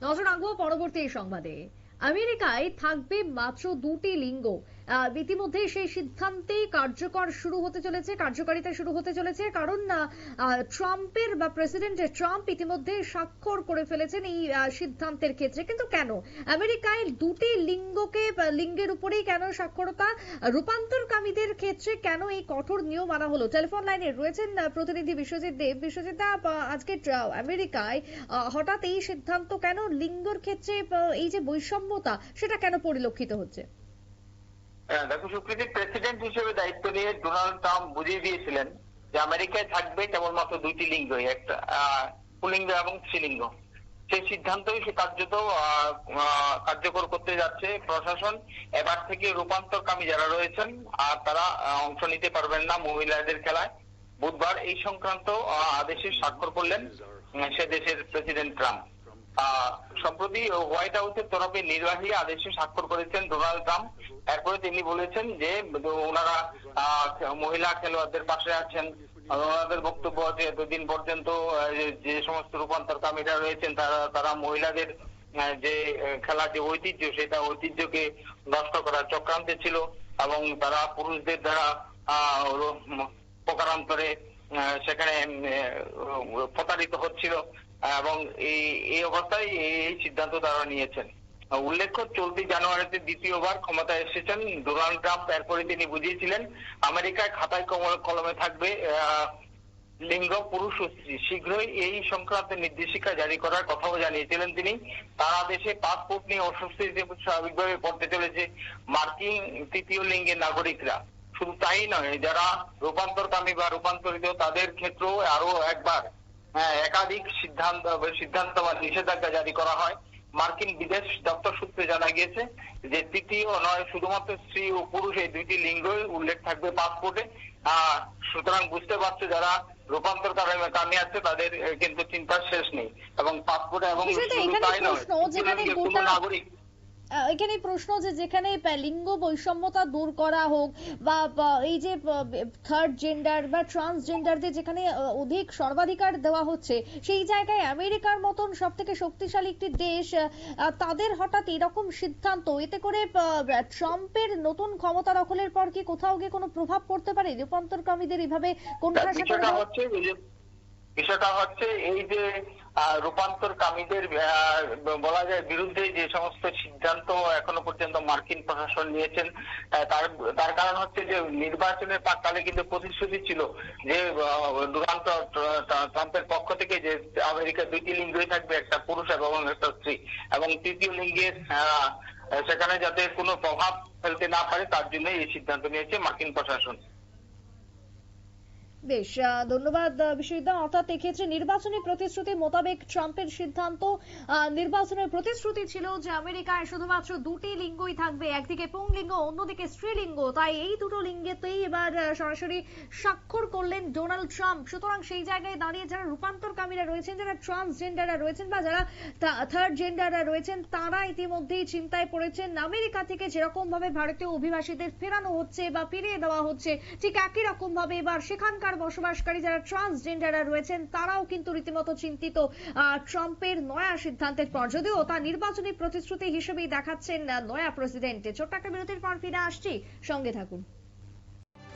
নজর রাখবো পরবর্তী এই সংবাদে। আমেরিকায় থাকবে মাত্র দুটি লিঙ্গ। ইতিমধ্যে সেই সিদ্ধান্তেই কার্যকারিতা শুরু হতে চলেছে, কারণ ট্রাম্পের বা প্রেসিডেন্ট ট্রাম্প ইতিমধ্যে স্বাক্ষর করে ফেলেছেন এই সিদ্ধান্তের ক্ষেত্রে। কিন্তু কেন আমেরিকায় দুটি লিঙ্গের উপরেই কেন স্বাক্ষরতা? রূপান্তরকামীদের ক্ষেত্রে কেন এই কঠোর নিয়ম আনা হলো? টেলিফোন লাইনে রয়েছেন প্রতিনিধি বিশ্বজিৎ দেব। বিশ্বজিৎ দা, আজকে আমেরিকায় হঠাৎ এই সিদ্ধান্ত কেন? লিঙ্গের ক্ষেত্রে এই যে বৈষম্যতা, সেটা কেন পরিলক্ষিত হচ্ছে? দেখো সুপ্রীতি, প্রেসিডেন্ট হিসেবে দায়িত্ব নিয়ে ডোনাল্ড ট্রাম্প বুঝিয়ে দিয়েছিলেন যে আমেরিকায় থাকবে কেবলমাত্র দুইটি লিঙ্গই, একটা পুল্লিঙ্গ এবং স্ত্রীলিঙ্গ। সেই সিদ্ধান্তই সে কার্যকর করতে যাচ্ছে প্রশাসন। এবার থেকে রূপান্তরকামী যারা রয়েছেন আর তারা অংশ নিতে পারবেন না মহিলাদের খেলায়। বুধবার এই সংক্রান্ত আদেশে স্বাক্ষর করলেন সে দেশের প্রেসিডেন্ট ট্রাম্প। সম্প্রতি হোয়াইট হাউসের তরফে নির্বাহী আদেশে স্বাক্ষর করেছেন ডোনাল্ড ট্রাম্প। এরপরে তিনি বলেছেন যে ওনারা মহিলা খেলোয়াড়দের পাশে আছেন। ওনাদের বক্তব্য আছে এতদিন পর্যন্ত যে সমস্ত রূপান্তরকামীরা রয়েছেন তারা মহিলাদের যে খেলার যে ঐতিহ্য, সেটা ঐতিহ্যকে নষ্ট করার চক্রান্তে ছিল এবং তারা পুরুষদের দ্বারা প্রকারান্তরে সেখানে প্রতারিত হচ্ছিল এবং এই অবস্থায় এই সিদ্ধান্ত তারা নিয়েছেন। উল্লেখ্য, চলতি জানুয়ারিতে দ্বিতীয়বার ক্ষমতায় এসেছেন ডোনাল্ড ট্রাম্প। এরপরে তিনি বুঝিয়েছিলেন আমেরিকায় খাতায় কলমে থাকবে লিঙ্গ পুরুষ ও স্ত্রী। শীঘ্রই এই সংক্রান্ত নির্দেশিকা জারি করার কথাও জানিয়েছিলেন তিনি। তারা দেশে পাসপোর্ট নিয়ে অস্বস্তি স্বাভাবিকভাবে পড়তে চলেছে মার্কিন তৃতীয় লিঙ্গের নাগরিকরা। শুধু তাই নয়, যারা রূপান্তরকামী বা রূপান্তরিত তাদের ক্ষেত্রেও আরো একবার একাধিক সিদ্ধান্ত বা নিষেধাজ্ঞা জারি করা হয়। মার্কিন বিদেশ দপ্তর সূত্রে জানা গিয়েছে যে তৃতীয় নয়, শুধুমাত্র স্ত্রী ও পুরুষ এই দুইটি লিঙ্গই উল্লেখ থাকবে পাসপোর্টে। সুতরাং বুঝতে পারছো, যারা রূপান্তর কামী আছে তাদের কিন্তু চিন্তার শেষ নেই এবং পাসপোর্টে এবং শুধু তাই নয়, কোনো নাগরিক। এখানে প্রশ্ন যে যেখানে লিঙ্গ বৈষম্যতা দূর করা হোক বা এই যে থার্ড জেন্ডার বা ট্রান্সজেন্ডারদের যেখানে অধিক সর্বাধিকার দেওয়া হচ্ছে, সেই জায়গায় আমেরিকার মতন সব থেকে শক্তিশালী একটি দেশ, তাদের হঠাৎ এরকম সিদ্ধান্ত, এতে করে ট্রাম্পের নতুন ক্ষমতা দখলের পর কি কোথাও গিয়ে কোনো প্রভাব পড়তে পারে রূপান্তরকামীদের এইভাবে কোণঠাসা করে? বিষয়টা হচ্ছে এই যে রূপান্তরকামীদের বলা যায় বিরুদ্ধে যে সমস্ত সিদ্ধান্ত এখনো পর্যন্ত মার্কিন প্রশাসন নিয়েছেন, তার কারণ হচ্ছে যে নির্বাচনের প্রাক্কালে কিন্তু প্রতিশ্রুতি ছিল যে ডোনাল্ড ট্রাম্পের পক্ষ থেকে যে আমেরিকার দুইটি লিঙ্গই থাকবে, একটা পুরুষ এবং একটা স্ত্রী, এবং তৃতীয় লিঙ্গের সেখানে যাতে কোনো প্রভাব ফেলতে না পারে তার জন্য এই সিদ্ধান্ত নিয়েছে মার্কিন প্রশাসন। বেশ, ধন্যবাদ বিশ্বজিৎ। অর্থাৎ এক্ষেত্রে নির্বাচনী প্রতিশ্রুতি মোতাবেক ট্রাম্পের সিদ্ধান্ত। নির্বাচনের প্রতিশ্রুতি ছিল যে আমেরিকায় শুধুমাত্র দুটি লিঙ্গই থাকবে, একদিকে পুংলিঙ্গ অন্যদিকে স্ত্রীলিঙ্গ। তাই এই দুটো লিঙ্গেতেই এবার সরাসরি স্বাক্ষর করলেন ডোনাল্ড ট্রাম্প। সুতরাং সেই জায়গায় দাঁড়িয়ে যারা রূপান্তরকামীরা রয়েছেন, যারা ট্রান্সজেন্ডাররা রয়েছেন বা যারা থার্ড জেন্ডাররা রয়েছেন, তারা ইতিমধ্যেই চিন্তায় পড়েছেন। আমেরিকা থেকে যেরকম ভাবে ভারতীয় অভিবাসীদের ফেরানো হচ্ছে বা ফিরিয়ে দেওয়া হচ্ছে, ঠিক একই রকম ভাবে এবার সেখানকার বসবাসকারী যারা ট্রান্সজেন্ডাররা রয়েছেন তারাও কিন্তু রীতিমতো চিন্তিত ট্রাম্পের নয়া সিদ্ধান্তের পর। যদিও তা নির্বাচনী প্রতিশ্রুতি হিসেবেই দেখাচ্ছেন নয়া প্রেসিডেন্ট। ছোট্ট একটা বিরতির পর ফিরে আসছি, সঙ্গে থাকুন।